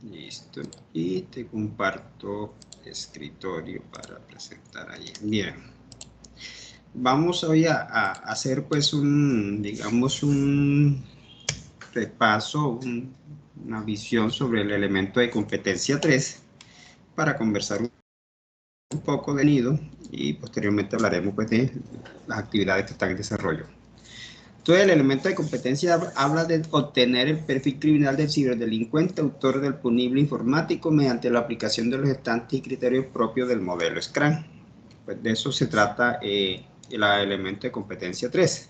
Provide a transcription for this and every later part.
Listo. Y te comparto escritorio para presentar ahí. Bien. Vamos hoy a hacer pues digamos un repaso, una visión sobre el elemento de competencia 3 para conversar un poco de nido y posteriormente hablaremos pues de las actividades que están en desarrollo. Entonces, el elemento de competencia habla de obtener el perfil criminal del ciberdelincuente, autor del punible informático, mediante la aplicación de los estándares y criterios propios del modelo Scrum. Pues de eso se trata el elemento de competencia 3.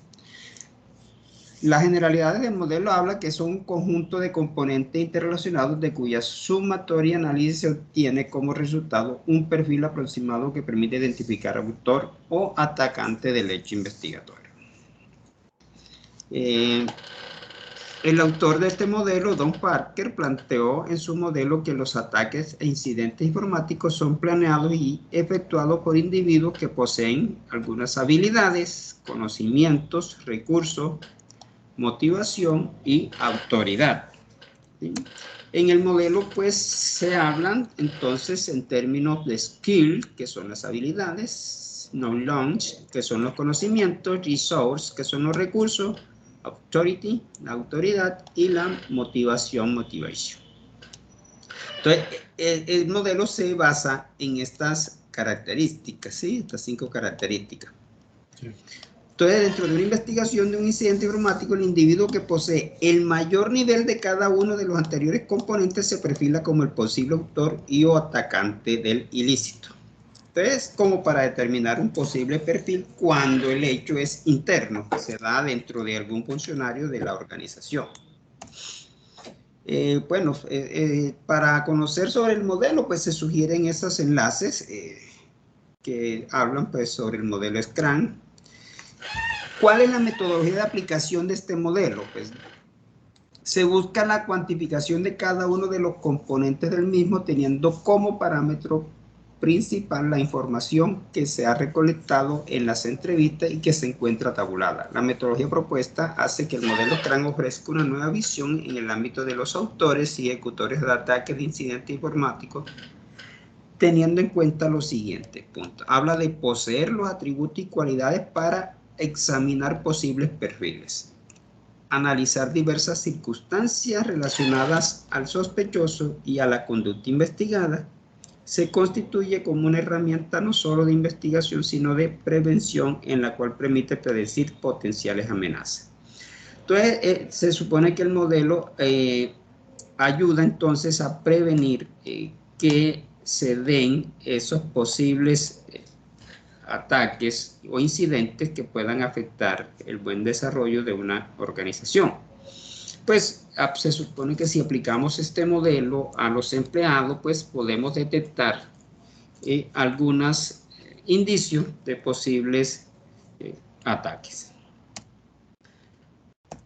Las generalidades del modelo habla que son un conjunto de componentes interrelacionados de cuya sumatoria análisis se obtiene como resultado un perfil aproximado que permite identificar autor o atacante del hecho investigatorio. El autor de este modelo, Don Parker, planteó en su modelo que los ataques e incidentes informáticos son planeados y efectuados por individuos que poseen algunas habilidades, conocimientos, recursos, motivación y autoridad. ¿Sí? En el modelo, pues, se hablan entonces en términos de skill, que son las habilidades, knowledge, que son los conocimientos, resource, que son los recursos, authority, la autoridad, y la motivación, motivation. Entonces, el modelo se basa en estas características, ¿sí? Estas 5 características. Sí. Entonces, dentro de una investigación de un incidente informático, el individuo que posee el mayor nivel de cada uno de los anteriores componentes se perfila como el posible autor y o atacante del ilícito. Entonces, como para determinar un posible perfil cuando el hecho es interno, se da dentro de algún funcionario de la organización. Para conocer sobre el modelo, pues se sugieren esos enlaces que hablan pues sobre el modelo Scrum. ¿Cuál es la metodología de aplicación de este modelo? Pues se busca la cuantificación de cada uno de los componentes del mismo, teniendo como parámetro principal la información que se ha recolectado en las entrevistas y que se encuentra tabulada. La metodología propuesta hace que el modelo Scrum ofrezca una nueva visión en el ámbito de los autores y ejecutores de ataques de incidentes informáticos, teniendo en cuenta lo siguiente, punto. Habla de poseer los atributos y cualidades para examinar posibles perfiles, analizar diversas circunstancias relacionadas al sospechoso y a la conducta investigada, se constituye como una herramienta no solo de investigación, sino de prevención, en la cual permite predecir potenciales amenazas. Entonces, se supone que el modelo ayuda entonces a prevenir que se den esos posibles ataques o incidentes que puedan afectar el buen desarrollo de una organización. Pues se supone que si aplicamos este modelo a los empleados, pues podemos detectar algunos indicios de posibles ataques.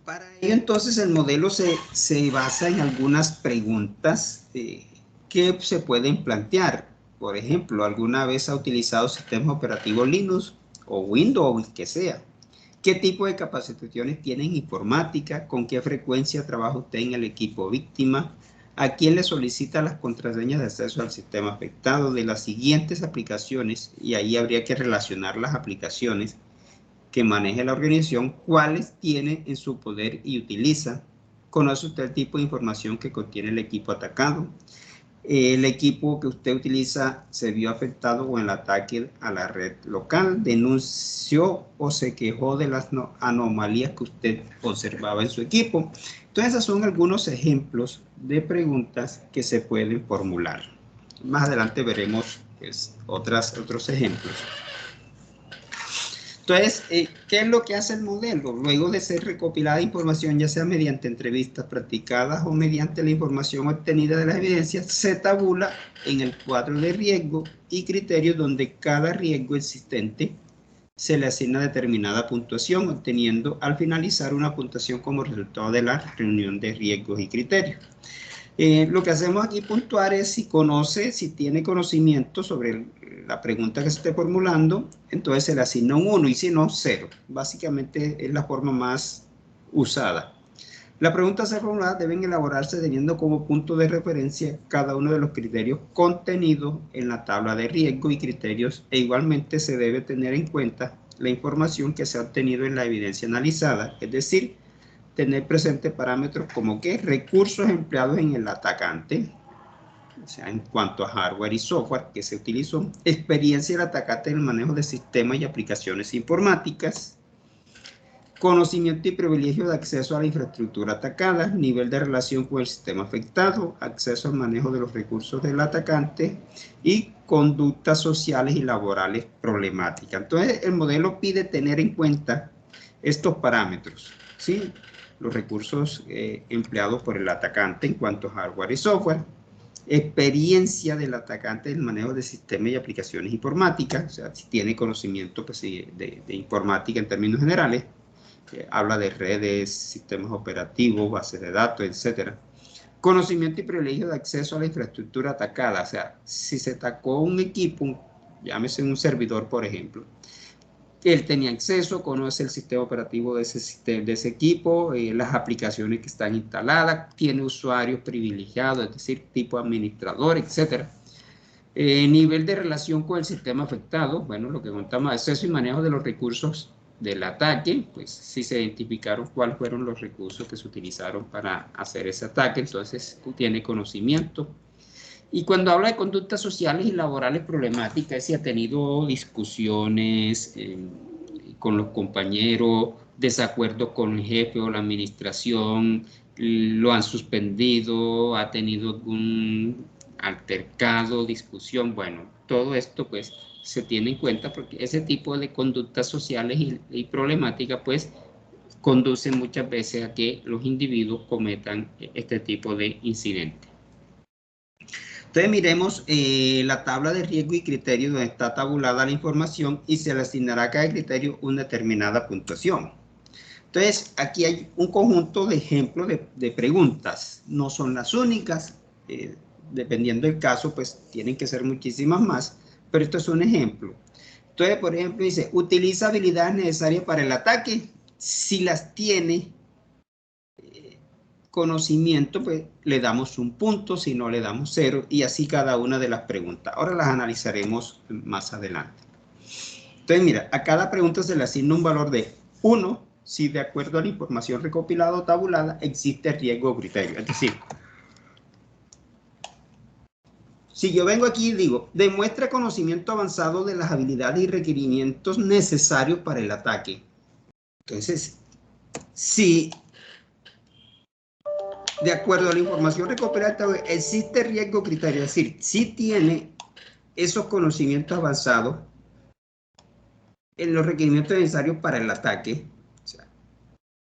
Para ello, entonces, el modelo se basa en algunas preguntas que se pueden plantear. Por ejemplo, ¿alguna vez ha utilizado sistemas operativos Linux o Windows o el que sea? ¿Qué tipo de capacitaciones tiene en informática? ¿Con qué frecuencia trabaja usted en el equipo víctima? ¿A quién le solicita las contraseñas de acceso al sistema afectado? De las siguientes aplicaciones, y ahí habría que relacionar las aplicaciones que maneje la organización, cuáles tiene en su poder y utiliza. ¿Conoce usted el tipo de información que contiene el equipo atacado? El equipo que usted utiliza se vio afectado con el ataque a la red local, denunció o se quejó de las anomalías que usted observaba en su equipo. Entonces, esos son algunos ejemplos de preguntas que se pueden formular. Más adelante veremos pues, otros ejemplos. Entonces, ¿qué es lo que hace el modelo? Luego de ser recopilada información, ya sea mediante entrevistas practicadas o mediante la información obtenida de las evidencias, se tabula en el cuadro de riesgo y criterios donde cada riesgo existente se le asigna determinada puntuación, obteniendo al finalizar una puntuación como resultado de la reunión de riesgos y criterios. Lo que hacemos aquí puntuar es si tiene conocimiento sobre la pregunta que se esté formulando, entonces se le asigna un 1 y si no, 0. Básicamente es la forma más usada. Las preguntas a ser formuladas deben elaborarse teniendo como punto de referencia cada uno de los criterios contenidos en la tabla de riesgo y criterios, e igualmente se debe tener en cuenta la información que se ha obtenido en la evidencia analizada, es decir, tener presente parámetros como que recursos empleados en el atacante, o sea, en cuanto a hardware y software que se utilizó, experiencia del atacante en el manejo de sistemas y aplicaciones informáticas, conocimiento y privilegio de acceso a la infraestructura atacada, nivel de relación con el sistema afectado, acceso al manejo de los recursos del atacante y conductas sociales y laborales problemáticas. Entonces, el modelo pide tener en cuenta estos parámetros, ¿sí? Los recursos empleados por el atacante en cuanto a hardware y software, experiencia del atacante en el manejo de sistemas y aplicaciones informáticas, o sea, si tiene conocimiento pues, de informática en términos generales, habla de redes, sistemas operativos, bases de datos, etcétera. Conocimiento y privilegio de acceso a la infraestructura atacada, o sea, si se atacó un equipo, llámese un servidor, por ejemplo, él tenía acceso, conoce el sistema operativo de ese equipo, las aplicaciones que están instaladas, tiene usuarios privilegiados, es decir, tipo administrador, etc. Nivel de relación con el sistema afectado, bueno, lo que contamos, acceso y manejo de los recursos del ataque, pues si se identificaron cuáles fueron los recursos que se utilizaron para hacer ese ataque, entonces tiene conocimiento. Y cuando habla de conductas sociales y laborales problemáticas, si ha tenido discusiones con los compañeros, desacuerdo con el jefe o la administración, lo han suspendido, ha tenido algún altercado, discusión, bueno, todo esto pues se tiene en cuenta porque ese tipo de conductas sociales y problemáticas pues conducen muchas veces a que los individuos cometan este tipo de incidentes. Entonces miremos la tabla de riesgo y criterio donde está tabulada la información y se le asignará a cada criterio una determinada puntuación. Entonces aquí hay un conjunto de ejemplos de preguntas, no son las únicas, dependiendo del caso pues tienen que ser muchísimas más, pero esto es un ejemplo. Entonces por ejemplo dice, utiliza habilidades necesarias para el ataque, si las tiene conocimiento, pues le damos un punto, si no le damos 0, y así cada una de las preguntas. Ahora las analizaremos más adelante. Entonces, mira, a cada pregunta se le asigna un valor de 1, si de acuerdo a la información recopilada o tabulada existe riesgo o criterio. Es decir, si yo vengo aquí y digo, demuestra conocimiento avanzado de las habilidades y requerimientos necesarios para el ataque. Entonces, si de acuerdo a la información recopilada, existe riesgo criterio, es decir, si tiene esos conocimientos avanzados en los requerimientos necesarios para el ataque, o sea,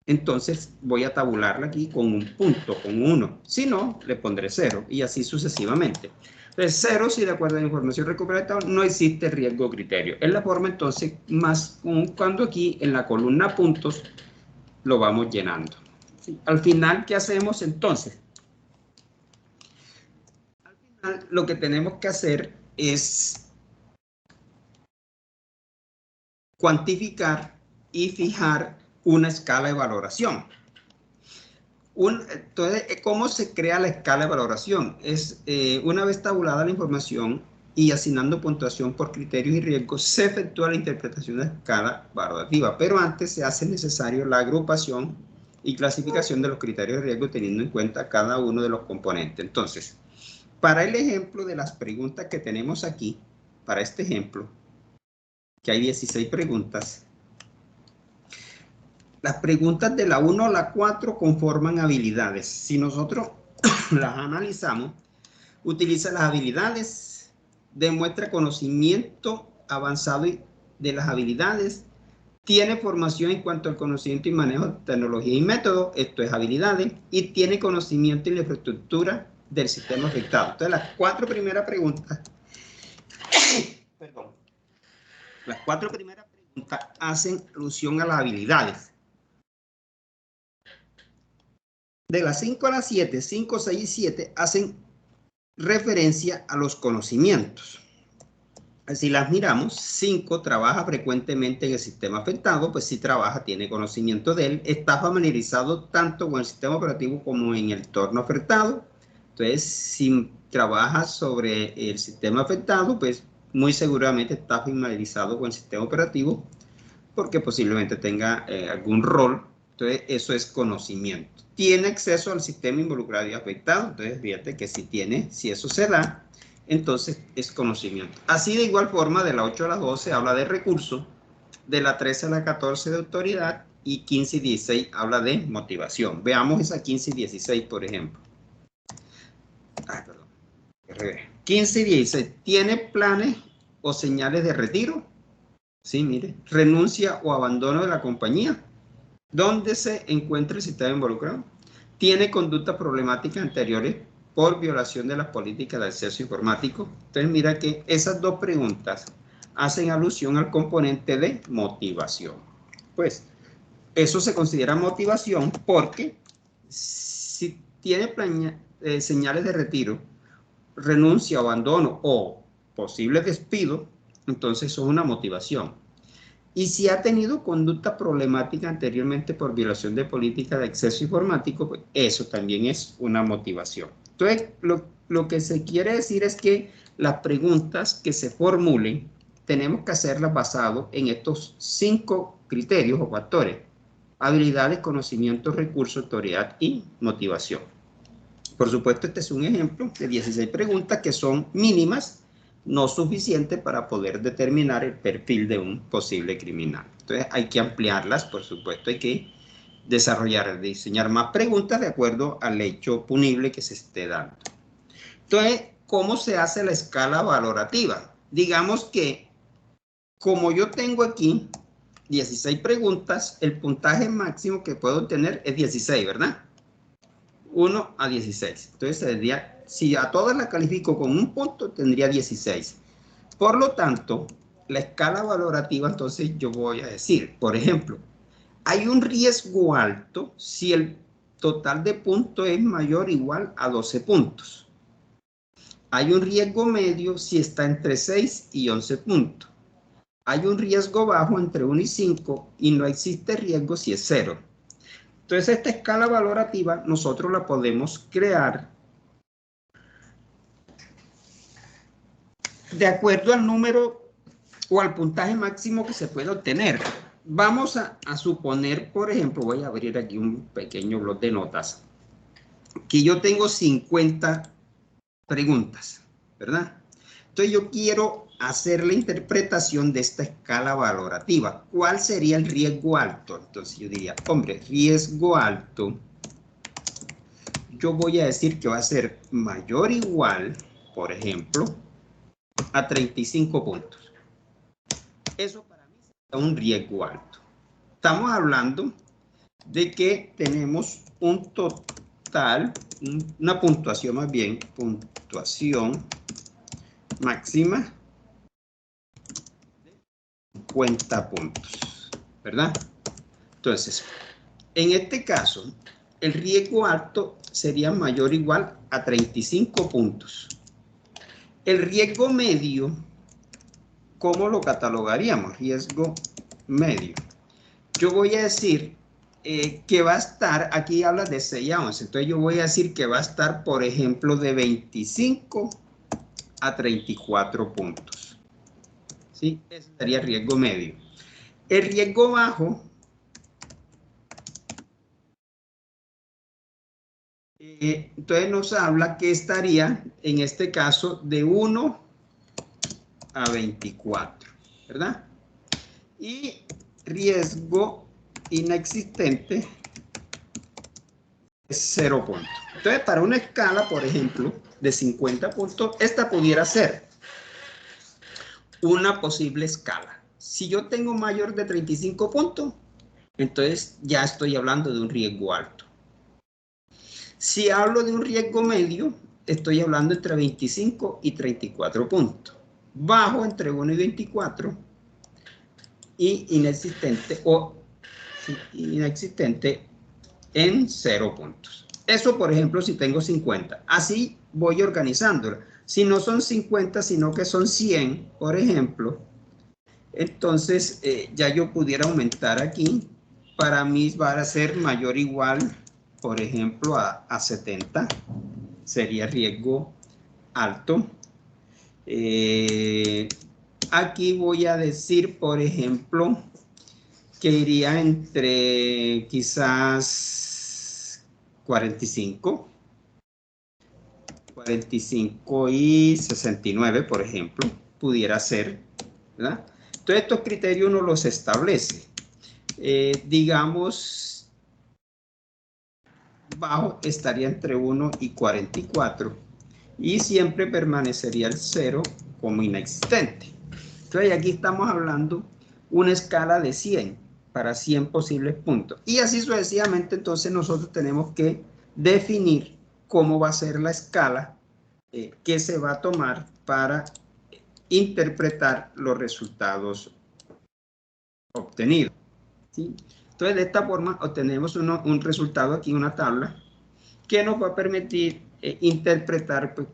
entonces voy a tabularla aquí con un punto, con 1. Si no, le pondré 0 y así sucesivamente. Entonces, 0 si de acuerdo a la información recopilada no existe riesgo criterio. Es la forma entonces más común cuando aquí en la columna puntos lo vamos llenando. ¿Sí? Al final, ¿qué hacemos entonces? Lo que tenemos que hacer es cuantificar y fijar una escala de valoración. Entonces, ¿cómo se crea la escala de valoración? Es una vez tabulada la información y asignando puntuación por criterios y riesgos, se efectúa la interpretación de la escala valorativa, pero antes se hace necesario la agrupación y clasificación de los criterios de riesgo teniendo en cuenta cada uno de los componentes. Entonces, para el ejemplo de las preguntas que tenemos aquí, para este ejemplo, que hay 16 preguntas, las preguntas de la 1 a la 4 conforman habilidades. Si nosotros las analizamos, utiliza las habilidades, demuestra conocimiento avanzado de las habilidades, tiene formación en cuanto al conocimiento y manejo de tecnología y método, esto es habilidades, y tiene conocimiento en la infraestructura del sistema afectado. Entonces, las 4 primeras preguntas, perdón, las 4 primeras preguntas hacen alusión a las habilidades. De las 5 a las 7, 5, 6 y 7 hacen referencia a los conocimientos. Si las miramos, 5 trabaja frecuentemente en el sistema afectado, pues sí trabaja, tiene conocimiento de él, está familiarizado tanto con el sistema operativo como en el entorno afectado. Entonces, si trabaja sobre el sistema afectado, pues muy seguramente está familiarizado con el sistema operativo porque posiblemente tenga algún rol. Entonces, eso es conocimiento. Tiene acceso al sistema involucrado y afectado. Entonces, fíjate que si eso se da, entonces es conocimiento. Así de igual forma, de la 8 a la 12 habla de recursos, de la 13 a la 14 de autoridad y 15 y 16 habla de motivación. Veamos esa 15 y 16, por ejemplo. 15 y 16, ¿tiene planes o señales de retiro? Sí, mire, renuncia o abandono de la compañía. ¿Dónde se encuentra el sistema involucrado? ¿Tiene conductas problemáticas anteriores por violación de las políticas de acceso informático? Entonces mira que esas dos preguntas hacen alusión al componente de motivación. Pues eso se considera motivación porque si tiene señales de retiro, renuncia, abandono o posible despido, entonces eso es una motivación. Y si ha tenido conducta problemática anteriormente por violación de política de acceso informático, pues eso también es una motivación. Entonces, lo que se quiere decir es que las preguntas que se formulen tenemos que hacerlas basado en estos 5 criterios o factores: habilidades, conocimientos, recursos, autoridad y motivación. Por supuesto, este es un ejemplo de 16 preguntas que son mínimas, no suficiente para poder determinar el perfil de un posible criminal. Entonces hay que ampliarlas, por supuesto, hay que desarrollar, diseñar más preguntas de acuerdo al hecho punible que se esté dando. Entonces, ¿cómo se hace la escala valorativa? Digamos que, como yo tengo aquí 16 preguntas, el puntaje máximo que puedo obtener es 16, ¿verdad? 1 a 16. Entonces, tendría, si a todas las califico con un punto, tendría 16. Por lo tanto, la escala valorativa, entonces yo voy a decir, por ejemplo, hay un riesgo alto si el total de puntos es mayor o igual a 12 puntos. Hay un riesgo medio si está entre 6 y 11 puntos. Hay un riesgo bajo entre 1 y 5 y no existe riesgo si es 0. Entonces, esta escala valorativa nosotros la podemos crear de acuerdo al número o al puntaje máximo que se puede obtener. Vamos a suponer, por ejemplo, voy a abrir aquí un pequeño bloc de notas, que yo tengo 50 preguntas, ¿verdad? Entonces yo quiero hacer la interpretación de esta escala valorativa. ¿Cuál sería el riesgo alto? Entonces yo diría, hombre, riesgo alto, yo voy a decir que va a ser mayor o igual, por ejemplo, a 35 puntos. Eso para mí es un riesgo alto. Estamos hablando de que tenemos un total, una puntuación más bien, puntuación máxima de 50 puntos, ¿verdad? Entonces, en este caso, el riesgo alto sería mayor o igual a 35 puntos. El riesgo medio, ¿cómo lo catalogaríamos? Riesgo medio. Yo voy a decir que va a estar, aquí habla de 6 a 11, entonces yo voy a decir que va a estar, por ejemplo, de 25 a 34 puntos. ¿Sí? Ese sería el riesgo medio. El riesgo bajo, entonces nos habla que estaría, en este caso, de 1 a 24, ¿verdad? Y riesgo inexistente es 0 puntos. Entonces, para una escala, por ejemplo, de 50 puntos, esta pudiera ser una posible escala. Si yo tengo mayor de 35 puntos, entonces ya estoy hablando de un riesgo alto. Si hablo de un riesgo medio, estoy hablando entre 25 y 34 puntos. Bajo entre 1 y 24 y inexistente o inexistente en 0 puntos. Eso, por ejemplo, si tengo 50. Así voy organizándolo. Si no son 50, sino que son 100, por ejemplo, entonces ya yo pudiera aumentar aquí. Para mí va a ser mayor o igual, por ejemplo, a 70. Sería riesgo alto. Aquí voy a decir, por ejemplo, que iría entre quizás 45 y 69, por ejemplo, pudiera ser, ¿verdad? Entonces estos criterios uno los establece. Digamos, bajo estaría entre 1 y 44 y siempre permanecería el 0 como inexistente. Entonces aquí estamos hablando una escala de 100 para 100 posibles puntos. Y así sucesivamente, entonces nosotros tenemos que definir cómo va a ser la escala que se va a tomar para interpretar los resultados obtenidos, ¿sí? Entonces, de esta forma obtenemos un resultado aquí, una tabla, que nos va a permitir interpretar pues,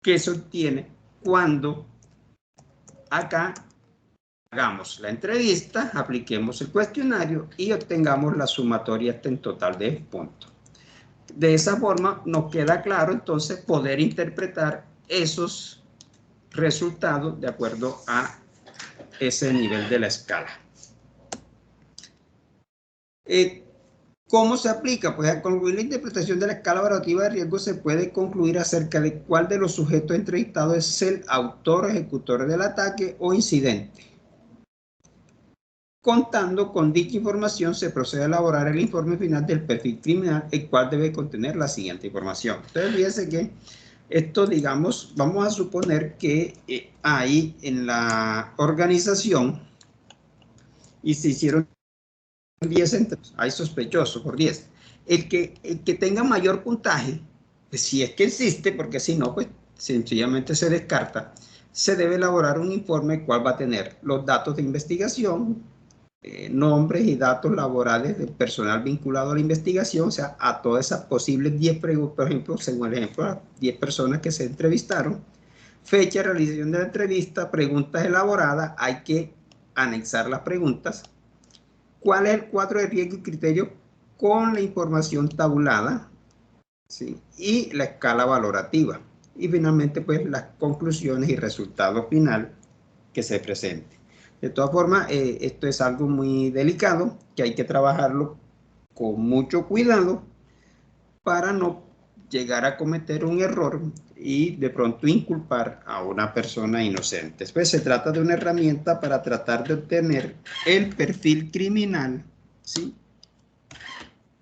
qué se obtiene cuando acá hagamos la entrevista, apliquemos el cuestionario y obtengamos la sumatoria en total de puntos. De esa forma nos queda claro entonces poder interpretar esos resultados de acuerdo a ese nivel de la escala. ¿Cómo se aplica? Pues al concluir la interpretación de la escala evaluativa de riesgo se puede concluir acerca de cuál de los sujetos entrevistados es el autor, ejecutor del ataque o incidente. Contando con dicha información se procede a elaborar el informe final del perfil criminal, el cual debe contener la siguiente información. Entonces fíjense que esto, digamos, vamos a suponer que hay en la organización y se hicieron 10 entrevistas, hay sospechosos por 10. El que tenga mayor puntaje, pues si es que existe, porque si no, pues sencillamente se descarta, se debe elaborar un informe el cual va a tener los datos de investigación, nombres y datos laborales del personal vinculado a la investigación, o sea, a todas esas posibles 10 preguntas, por ejemplo, según el ejemplo, a 10 personas que se entrevistaron, fecha de realización de la entrevista, preguntas elaboradas, hay que anexar las preguntas, cuál es el cuadro de riesgo y criterio con la información tabulada, ¿sí? Y la escala valorativa, y finalmente pues las conclusiones y resultados final que se presente. De todas formas, esto es algo muy delicado, que hay que trabajarlo con mucho cuidado para no llegar a cometer un error y de pronto inculpar a una persona inocente. Pues se trata de una herramienta para tratar de obtener el perfil criminal, ¿sí?,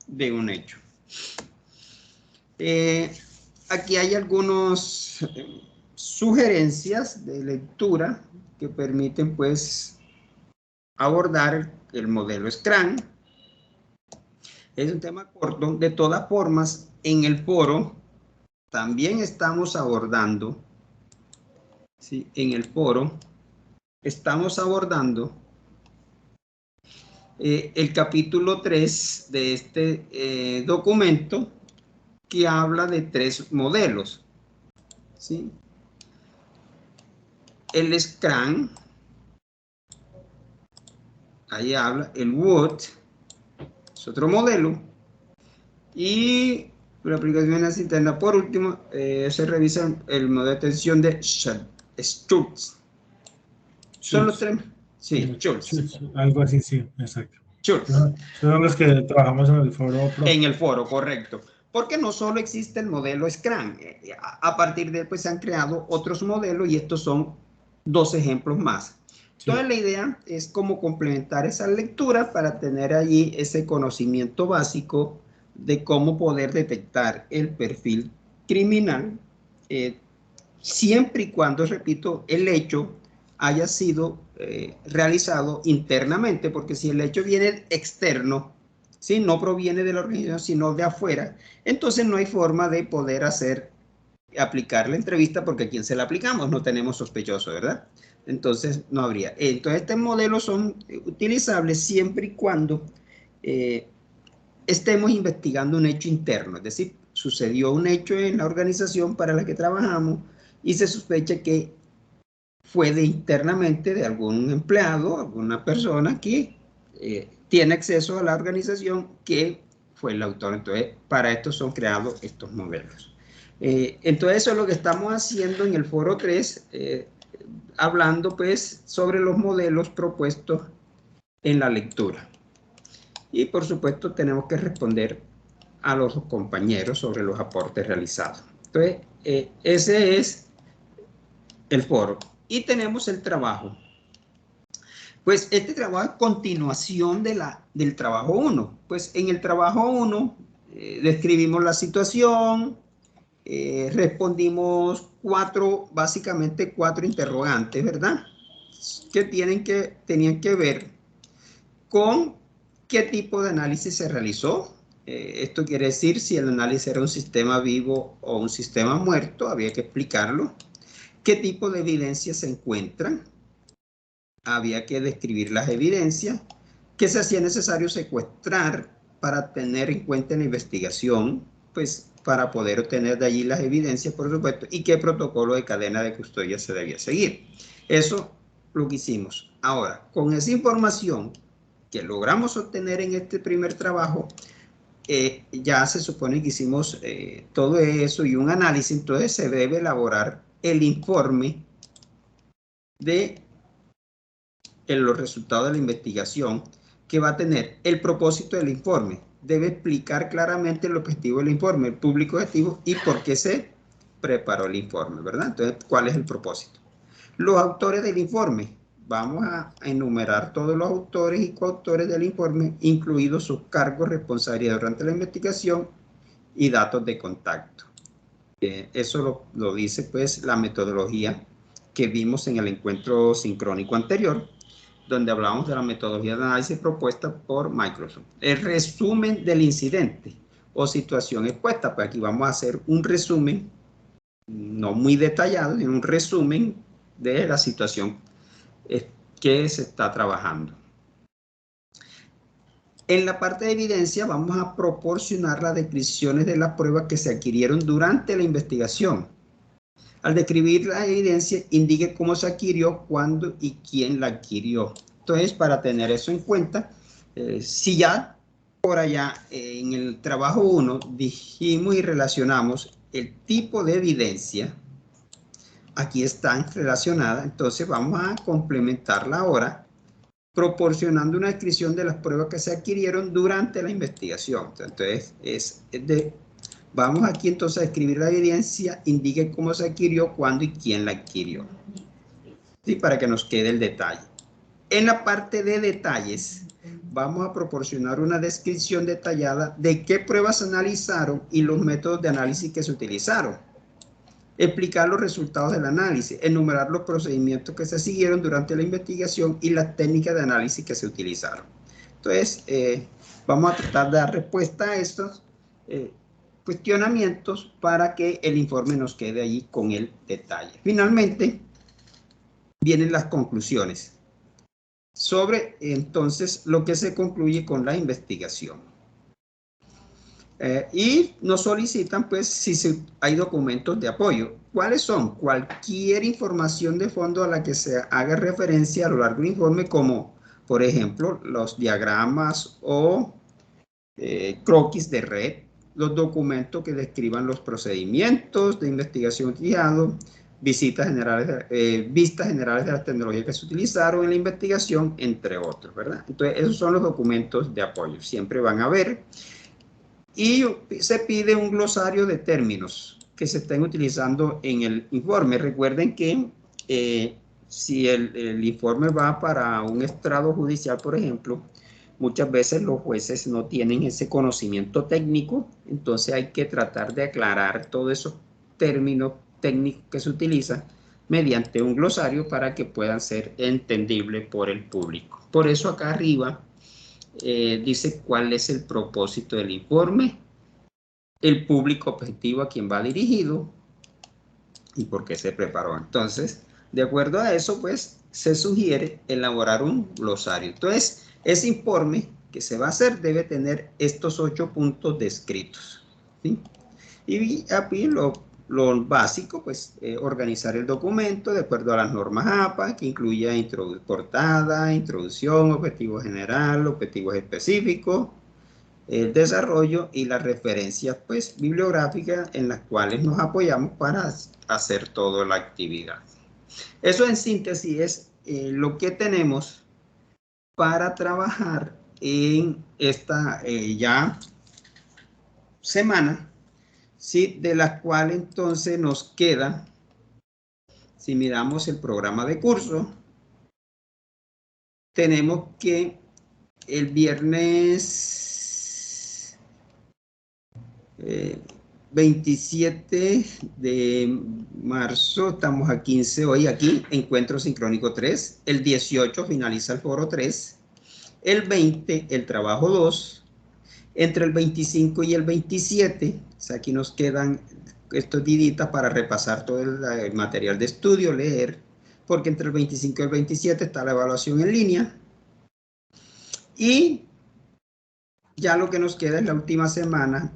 de un hecho. Aquí hay algunas sugerencias de lectura que permiten pues abordar el modelo Scrum. Es un tema corto. De todas formas, en el foro también estamos abordando, ¿sí?, en el foro estamos abordando el capítulo 3 de este documento, que habla de 3 modelos, ¿sí? El Scrum, ahí habla, el Wood es otro modelo, y la aplicación interna. Por último, se revisa el modelo de atención de Schultz. Son los 3. Sí, Schultz. Algo así, sí, exacto. Schultz. Son los que trabajamos en el foro. En el foro, correcto. Porque no solo existe el modelo Scrum, a partir de él pues se han creado otros modelos y estos son 2 ejemplos más. Sí. Entonces la idea es como complementar esas lecturas para tener allí ese conocimiento básico de cómo poder detectar el perfil criminal, siempre y cuando, repito, el hecho haya sido realizado internamente, porque si el hecho viene externo, ¿sí?, no proviene de la organización, sino de afuera, entonces no hay forma de poder aplicar la entrevista, porque a quién se la aplicamos, no tenemos sospechoso, ¿verdad? Entonces no habría. Entonces estos modelos son utilizables siempre y cuando estemos investigando un hecho interno, es decir, sucedió un hecho en la organización para la que trabajamos, y se sospecha que fue internamente de algún empleado, alguna persona que tiene acceso a la organización que fue el autor. Entonces, para esto son creados estos modelos. Entonces, eso es lo que estamos haciendo en el foro 3, hablando pues sobre los modelos propuestos en la lectura. Y por supuesto tenemos que responder a los compañeros sobre los aportes realizados. Entonces, ese es el foro. Y tenemos el trabajo. Pues este trabajo es continuación del trabajo 1. Pues en el trabajo 1 describimos la situación, respondimos básicamente cuatro interrogantes, ¿verdad? Que tenían que ver con qué tipo de análisis se realizó. Esto quiere decir si el análisis era un sistema vivo o un sistema muerto, había que explicarlo. ¿Qué tipo de evidencias se encuentran? Había que describir las evidencias. ¿Qué se hacía necesario secuestrar para tener en cuenta la investigación? Pues para poder obtener de allí las evidencias, por supuesto, y qué protocolo de cadena de custodia se debía seguir. Eso lo que hicimos. Ahora, con esa información que logramos obtener en este primer trabajo, ya se supone que hicimos todo eso y un análisis, entonces se debe elaborar el informe de los resultados de la investigación, que va a tener el propósito del informe. Debe explicar claramente el objetivo del informe, el público objetivo y por qué se preparó el informe, ¿verdad? Entonces, ¿cuál es el propósito? Los autores del informe. Vamos a enumerar todos los autores y coautores del informe, incluidos sus cargos, responsabilidades durante la investigación y datos de contacto. Eso lo dice pues la metodología que vimos en el encuentro sincrónico anterior, donde hablamos de la metodología de análisis propuesta por Microsoft. El resumen del incidente o situación expuesta. Pues aquí vamos a hacer un resumen, no muy detallado, sino un resumen de la situación que se está trabajando. En la parte de evidencia vamos a proporcionar las descripciones de las pruebas que se adquirieron durante la investigación. Al describir la evidencia, indique cómo se adquirió, cuándo y quién la adquirió. Entonces, para tener eso en cuenta, si ya por allá en el trabajo 1 dijimos y relacionamos el tipo de evidencia, aquí están relacionadas, entonces vamos a complementarla ahora proporcionando una descripción de las pruebas que se adquirieron durante la investigación. Entonces, vamos aquí entonces a escribir la evidencia, indique cómo se adquirió, cuándo y quién la adquirió. ¿Sí? Para que nos quede el detalle. En la parte de detalles, vamos a proporcionar una descripción detallada de qué pruebas se analizaron y los métodos de análisis que se utilizaron. Explicar los resultados del análisis, enumerar los procedimientos que se siguieron durante la investigación y las técnicas de análisis que se utilizaron. Entonces, vamos a tratar de dar respuesta a estos cuestionamientos para que el informe nos quede allí con el detalle. Finalmente, vienen las conclusiones sobre entonces lo que se concluye con la investigación. Y nos solicitan pues si hay documentos de apoyo. ¿Cuáles son? Cualquier información de fondo a la que se haga referencia a lo largo del informe, como por ejemplo los diagramas o croquis de red, los documentos que describan los procedimientos de investigación utilizados, vistas generales de las tecnologías que se utilizaron en la investigación, entre otros, ¿verdad? Entonces, esos son los documentos de apoyo. Siempre van a ver. Y se pide un glosario de términos que se estén utilizando en el informe. Recuerden que si el informe va para un estrado judicial, por ejemplo, muchas veces los jueces no tienen ese conocimiento técnico, entonces hay que tratar de aclarar todos esos términos técnicos que se utilizan mediante un glosario para que puedan ser entendibles por el público. Por eso acá arriba dice cuál es el propósito del informe, el público objetivo a quien va dirigido y por qué se preparó. Entonces, de acuerdo a eso, pues se sugiere elaborar un glosario. Entonces, ese informe que se va a hacer debe tener estos 8 puntos descritos, ¿sí? Y aquí lo Lo básico, pues, organizar el documento de acuerdo a las normas APA, que incluya portada, introducción, objetivo general, objetivos específicos, el desarrollo y las referencias, pues, bibliográficas en las cuales nos apoyamos para hacer toda la actividad. Eso en síntesis es lo que tenemos para trabajar en esta ya semana, ¿sí? De la cual entonces nos queda, si miramos el programa de curso, tenemos que el viernes 27 de marzo, estamos a 15 hoy aquí, encuentro sincrónico 3, el 18 finaliza el foro 3, el 20 el trabajo 2, entre el 25 y el 27, o sea, aquí nos quedan estos días para repasar todo el material de estudio, leer, porque entre el 25 y el 27 está la evaluación en línea, y ya lo que nos queda es la última semana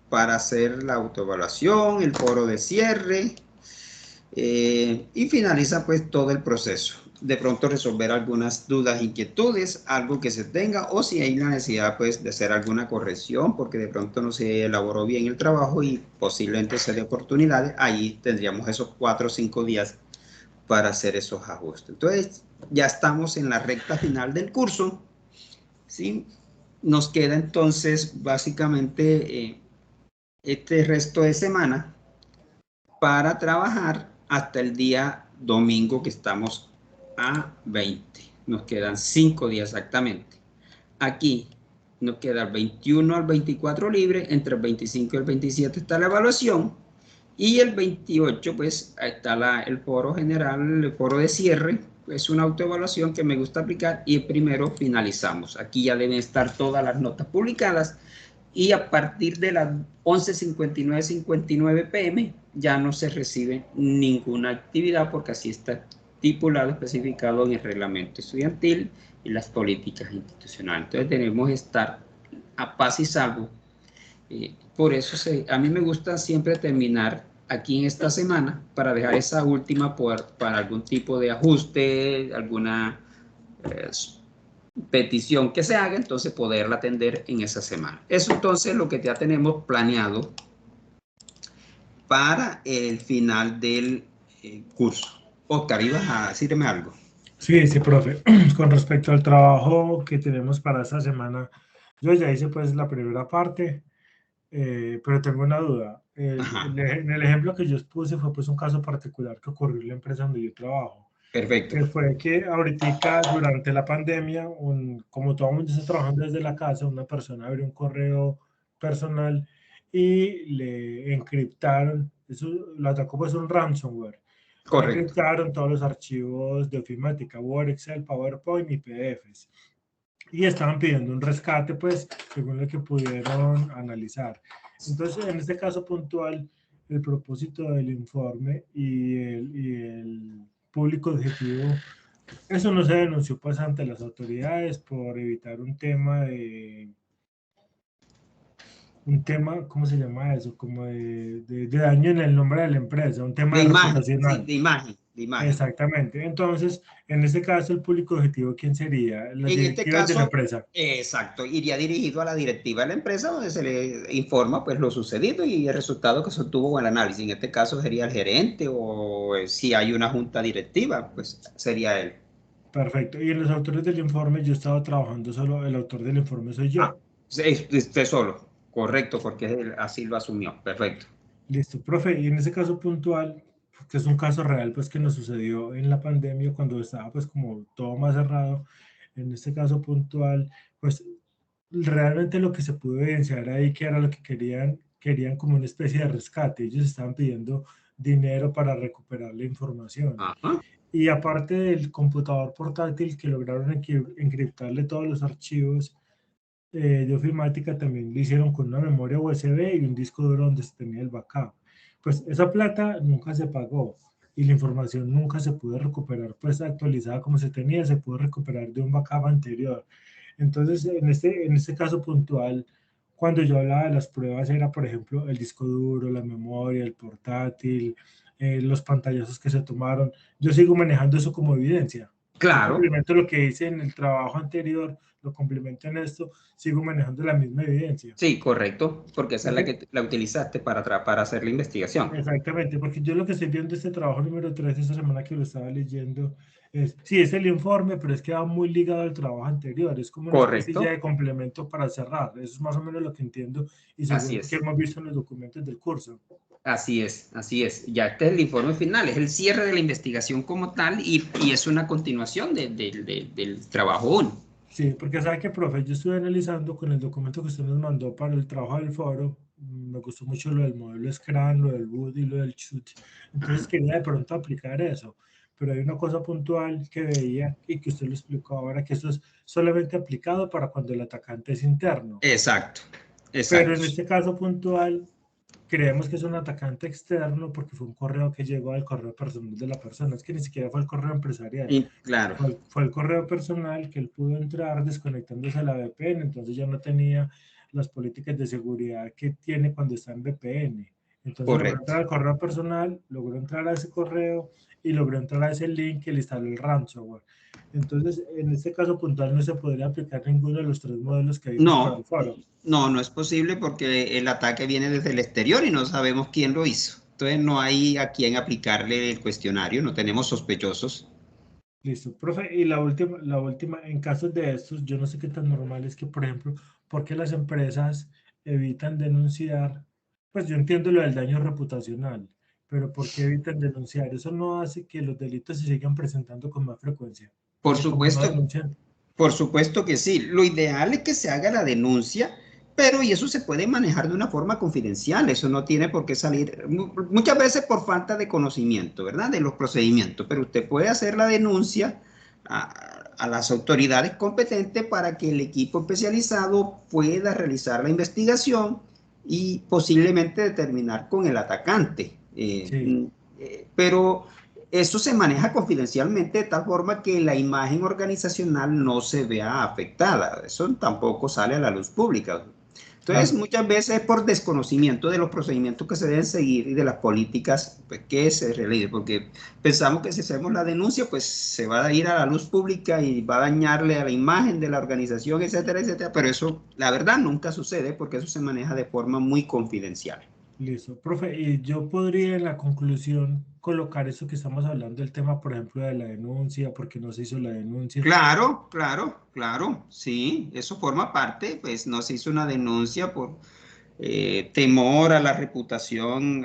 para hacer la autoevaluación, el foro de cierre, y finaliza pues todo el proceso. De pronto resolver algunas dudas, inquietudes, algo que se tenga, o si hay la necesidad pues de hacer alguna corrección porque de pronto no se elaboró bien el trabajo y posiblemente se dé oportunidades, ahí tendríamos esos 4 o 5 días para hacer esos ajustes. Entonces ya estamos en la recta final del curso, ¿sí? Nos queda entonces básicamente este resto de semana para trabajar hasta el día domingo, que estamos a 20. Nos quedan 5 días exactamente. Aquí nos queda el 21 al 24 libre, entre el 25 y el 27 está la evaluación, y el 28 pues está el foro general, el foro de cierre, es una autoevaluación que me gusta aplicar, y primero finalizamos. Aquí ya deben estar todas las notas publicadas, y a partir de las 11:59 p.m. ya no se recibe ninguna actividad, porque así está estipulado, especificado en el reglamento estudiantil y las políticas institucionales. Entonces tenemos que estar a paz y salvo. Por eso a mí me gusta siempre terminar aquí en esta semana para dejar esa última para algún tipo de ajuste, alguna petición que se haga, entonces poderla atender en esa semana. Eso entonces es lo que ya tenemos planeado para el final del curso. Oscar, ¿ibas a decirme algo? Sí, sí, profe. Con respecto al trabajo que tenemos para esta semana, yo ya hice pues la primera parte, pero tengo una duda. En el ejemplo que yo puse fue pues un caso particular que ocurrió en la empresa donde yo trabajo. Perfecto. Que fue que ahorita durante la pandemia, como todo el mundo está trabajando desde la casa, una persona abrió un correo personal y le encriptaron, eso lo atacó pues un ransomware. Le Correcto. encriptaron todos los archivos de ofimática, Word, Excel, PowerPoint y PDFs. Y estaban pidiendo un rescate, pues, según lo que pudieron analizar. Entonces, en este caso puntual, el propósito del informe y el público objetivo, eso no se denunció pues ante las autoridades por evitar un tema, ¿cómo se llama eso? Como de daño en el nombre de la empresa, un tema De imagen, reputacional. sí, de imagen. Exactamente. Entonces, en este caso, el público objetivo, ¿quién sería? Las En este directivas de la caso, empresa. exacto, iría dirigido a la directiva de la empresa, donde se le informa pues lo sucedido y el resultado que se obtuvo con el análisis. En este caso sería el gerente, o si hay una junta directiva, pues sería él. Perfecto. Y en los autores del informe, yo he estado trabajando solo, el autor del informe soy yo. Usted solo, correcto, porque él así lo asumió. Perfecto. Listo, profe. Y en ese caso puntual, que es un caso real, pues que nos sucedió en la pandemia, cuando estaba pues como todo más cerrado, en este caso puntual, pues realmente lo que se pudo evidenciar ahí, que era lo que querían como una especie de rescate. Ellos estaban pidiendo dinero para recuperar la información. Ajá. Y aparte del computador portátil que lograron encriptarle todos los archivos de ofimática, también lo hicieron con una memoria USB y un disco duro donde se tenía el backup. Pues esa plata nunca se pagó y la información nunca se pudo recuperar, pues actualizada como se tenía, se pudo recuperar de un backup anterior. Entonces, en este caso puntual, cuando yo hablaba de las pruebas era, por ejemplo, el disco duro, la memoria, el portátil, los pantallazos que se tomaron. Yo sigo manejando eso como evidencia. Yo Claro, complemento lo que hice en el trabajo anterior, lo complemento en esto, sigo manejando la misma evidencia. sí, correcto, porque esa es la Porque que la utilizaste para hacer la investigación. exactamente, porque yo lo que estoy viendo este trabajo número 3 esta semana que lo estaba leyendo es, sí, es el informe, pero es que va muy ligado al trabajo anterior, es como una especie ya Correcto, de complemento para cerrar, eso es más o menos lo que entiendo y así según lo que es. hemos visto en los documentos del curso. Así es, así es. Ya este es el informe final, es el cierre de la investigación como tal y es una continuación del trabajo 1. Sí, porque sabe que, profe, yo estuve analizando con el documento que usted nos mandó para el trabajo del foro, me gustó mucho lo del modelo Scrum, lo del Wood y lo del Chute. Entonces quería de pronto aplicar eso, pero hay una cosa puntual que veía y que usted lo explicó ahora, que eso es solamente aplicado para cuando el atacante es interno. Exacto, Pero exacto. en este caso puntual, creemos que es un atacante externo porque fue un correo que llegó al correo personal de la persona. Es que ni siquiera fue el correo empresarial. Y claro, Fue el correo personal que él pudo entrar desconectándose a la VPN, entonces ya no tenía las políticas de seguridad que tiene cuando está en VPN. Entonces logró correcto. entrar al correo personal, logró entrar a ese correo y logró entrar a ese link que le instaló el ransomware. Entonces, en este caso puntual no se podría aplicar ninguno de los tres modelos que vimos para el No, foro. no es posible porque el ataque viene desde el exterior y no sabemos quién lo hizo. Entonces no hay a quién aplicarle el cuestionario, no tenemos sospechosos. Listo, profe. Y la última, en casos de estos, yo no sé qué tan normal es que, por ejemplo, ¿por qué las empresas evitan denunciar? Pues yo entiendo lo del daño reputacional, pero ¿por qué evitan denunciar? Eso no hace que los delitos se sigan presentando con más frecuencia, Por porque como no supuesto, denuncian, por supuesto que sí. Lo ideal es que se haga la denuncia, pero y eso se puede manejar de una forma confidencial. Eso no tiene por qué salir, muchas veces por falta de conocimiento, ¿verdad? De los procedimientos, pero usted puede hacer la denuncia a las autoridades competentes para que el equipo especializado pueda realizar la investigación y posiblemente determinar con el atacante. sí, Pero eso se maneja confidencialmente de tal forma que la imagen organizacional no se vea afectada. Eso tampoco sale a la luz pública. Entonces, claro. muchas veces por desconocimiento de los procedimientos que se deben seguir y de las políticas pues, que se realicen, porque pensamos que si hacemos la denuncia, pues se va a ir a la luz pública y va a dañarle a la imagen de la organización, etcétera, etcétera. Pero eso, la verdad, nunca sucede porque eso se maneja de forma muy confidencial. Listo, profe, y yo podría en la conclusión colocar eso que estamos hablando, el tema, por ejemplo, de la denuncia, porque no se hizo la denuncia. Claro, claro, claro, sí, eso forma parte, pues no se hizo una denuncia por temor a la reputación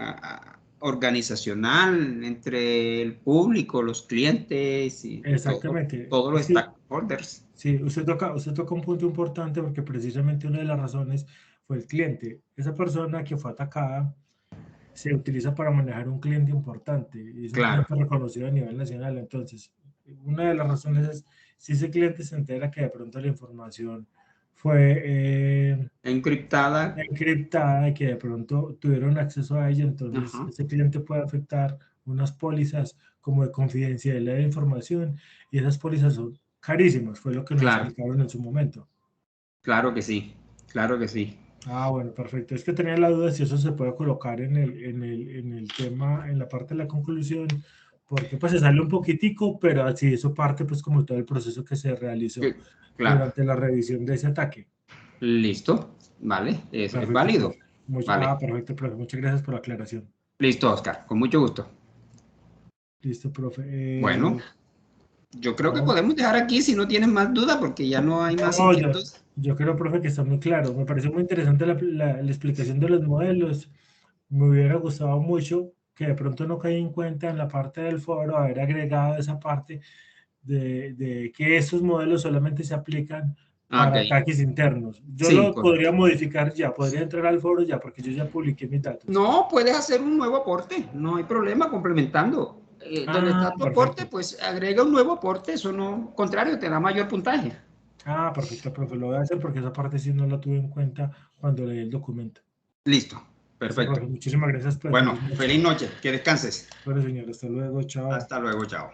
organizacional entre el público, los clientes y Exactamente. todos los Es que stakeholders. sí, usted toca un punto importante porque precisamente una de las razones fue el cliente. Esa persona que fue atacada se utiliza para manejar un cliente importante y es un Claro, cliente reconocido a nivel nacional. Entonces, una de las razones es si ese cliente se entera que de pronto la información fue encriptada. encriptada y que de pronto tuvieron acceso a ella, entonces Ajá, ese cliente puede afectar unas pólizas como de confidencialidad de información y esas pólizas son carísimas, fue lo que nos claro, explicaron en su momento. claro que sí, claro que sí. Ah, bueno, perfecto. Es que tenía la duda si eso se puede colocar en el tema, en la parte de la conclusión, porque pues se sale un poquitico, pero así eso parte pues como todo el proceso que se realizó Claro, durante la revisión de ese ataque. listo, vale, es Perfecto, válido, profe. vale. Perfecto, profe. Muchas gracias por la aclaración. Listo, Oscar, con mucho gusto. Listo, profe. Bueno. Yo creo que No, podemos dejar aquí si no tienen más dudas, porque ya no hay más no, inquietud. yo creo, profe, que está muy claro. Me pareció muy interesante la explicación de los modelos. Me hubiera gustado mucho que de pronto no caí en cuenta en la parte del foro haber agregado esa parte de que esos modelos solamente se aplican Ok, para ataques internos. Yo sí, lo podría correcto. modificar ya, podría entrar al foro ya, porque yo ya publiqué mis datos. No, puedes hacer un nuevo aporte, no hay problema complementando. Donde está Ah, tu aporte, perfecto. pues agrega un nuevo aporte, eso no, contrario, te da mayor puntaje. Ah, perfecto, profe. Lo voy a hacer porque esa parte sí no la tuve en cuenta cuando leí el documento. Listo, Listo, perfecto. profe. Muchísimas gracias, pues. Bueno, Feliz noche. feliz noche, que descanses. Bueno, señor, hasta luego. Chao. Hasta luego, chao.